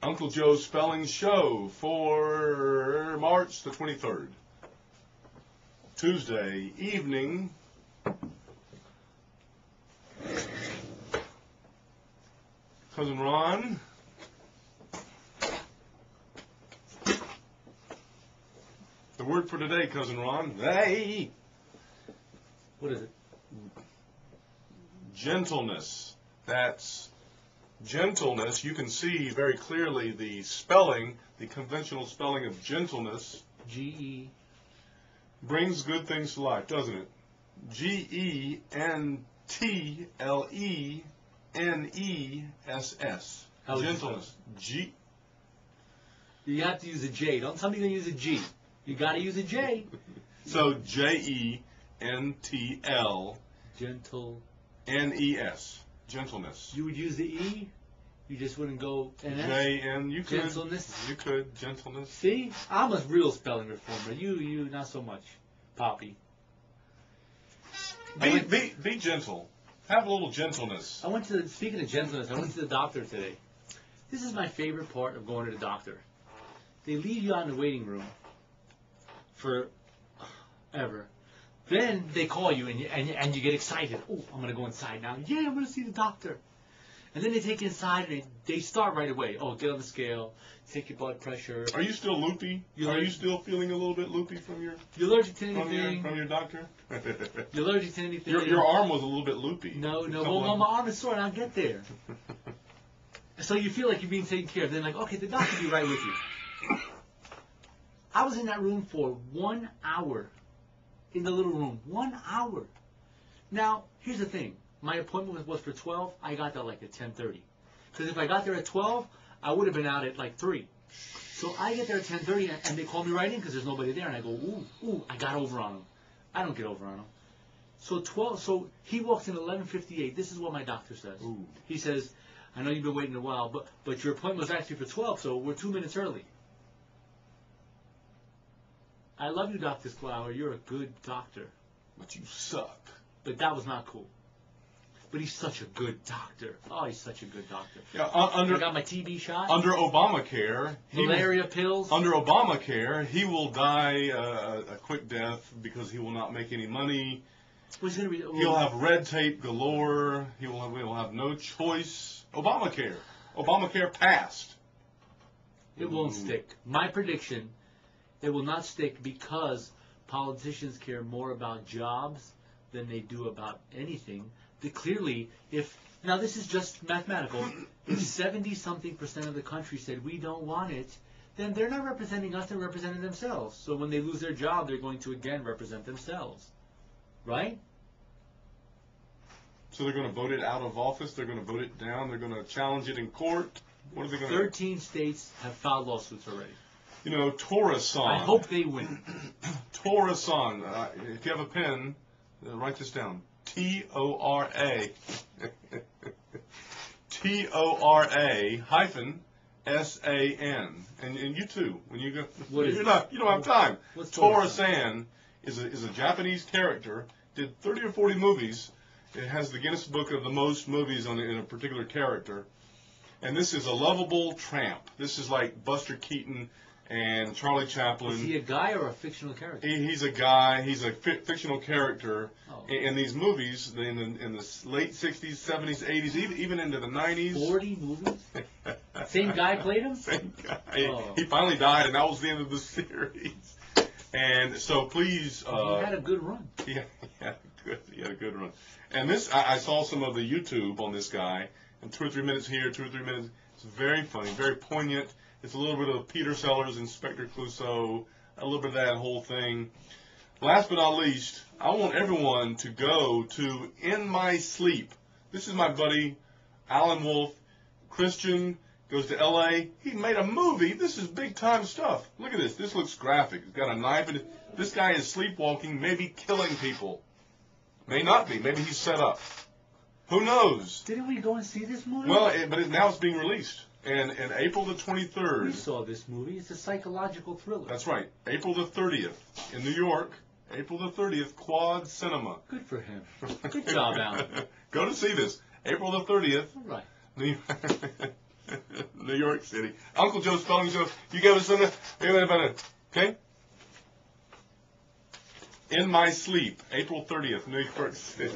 Uncle Joe's Spelling Show for March the 23rd. Tuesday evening. Cousin Ron. The word for today, Cousin Ron. Hey. What is it? Gentleness. That's gentleness. You can see very clearly the spelling, the conventional spelling of gentleness. G-E. Brings good things to life, doesn't it? G-E-N-T-L-E-N-E-S-S. Gentleness. G. You have to use a J. Don't tell me you're going to use a G. You got to use a J. So J-E-N-T-L. Gentle. N-E-S. Gentleness. You would use the E? You just wouldn't go N-S? J-N. You could. Gentleness. You could. Gentleness. See? I'm a real spelling reformer. You, not so much. Poppy. Be gentle. Have a little gentleness. Speaking of gentleness, I went to the doctor today. This is my favorite part of going to the doctor. They leave you out in the waiting room forever. Then they call you and you get excited. Oh, I'm going to go inside now. Yeah, I'm going to see the doctor. And then they take you inside and they start right away. Oh, get on the scale, take your blood pressure. Are you still loopy? Are you still feeling a little bit loopy from your? You allergic to anything? From your doctor? You allergic to anything? Your arm was a little bit loopy. No. Well, my arm is sore and I'll get there. So you feel like you're being taken care of. Then like, okay, the doctor will be right with you. I was in that room for 1 hour. In the little room. 1 hour. Now, here's the thing. My appointment was for 12. I got there like at 10:30. Because if I got there at 12, I would have been out at like 3. So I get there at 10:30 and they call me right in because there's nobody there. And I go, ooh, I got over on him. I don't get over on him. So he walks in at 11:58. This is what my doctor says. Ooh. He says, I know you've been waiting a while, but your appointment was actually for 12, so we're 2 minutes early. I love you, Dr. Sklower. You're a good doctor. But you suck. But that was not cool. But he's such a good doctor. Oh, he's such a good doctor. Yeah, I got my TB shot. Under Obamacare, malaria pills. Under Obamacare, he will die a quick death because he will not make any money. He'll have red tape galore. He will have no choice. Obamacare passed. It won't stick. My prediction. It will not stick because politicians care more about jobs than they do about anything. Clearly, now this is just mathematical, if 70-something% of the country said we don't want it, then they're not representing us, they're representing themselves. So when they lose their job, they're going to again represent themselves. Right? So they're going to vote it out of office, they're going to vote it down, they're going to challenge it in court. What are they going to do? 13 states have filed lawsuits already. You know, Torah-san. I hope they win. Torah-san. If you have a pen, write this down. T-O-R-A. T-O-R-A hyphen S-A-N. And you too. When you go, you don't have time. Torah-san is a Japanese character. Did 30 or 40 movies. It has the Guinness Book of the most movies in a particular character. And this is a lovable tramp. This is like Buster Keaton and Charlie Chaplin. Is he a guy or a fictional character? He's a guy. He's a fictional character in these movies in the late 60s, 70s, 80s, even into the 90s. 40 movies? Same guy played him? Same guy. He finally died, and that was the end of the series. And so please... he had a good run. Yeah, he had a good run. And this, I saw some of the YouTube on this guy, and 2 or 3 minutes here, 2 or 3 minutes. It's very funny, very poignant. It's a little bit of Peter Sellers, Inspector Clouseau, a little bit of that whole thing. Last but not least, I want everyone to go to In My Sleep. This is my buddy, Alan Wolf, Christian, goes to L.A. He made a movie. This is big-time stuff. Look at this. This looks graphic. He's got a knife in it. This guy is sleepwalking, maybe killing people. May not be. Maybe he's set up. Who knows? Didn't we go and see this movie? Well, now it's being released. And April the 23rd. We saw this movie. It's a psychological thriller. That's right. April the 30th in New York. April the 30th, Quad Cinema. Good for him. Good job, Alan. Go to see this. April the 30th. All right. New York City. Uncle Joe's Spelling Show. You gave us something? Okay? In My Sleep, April 30th, New York City.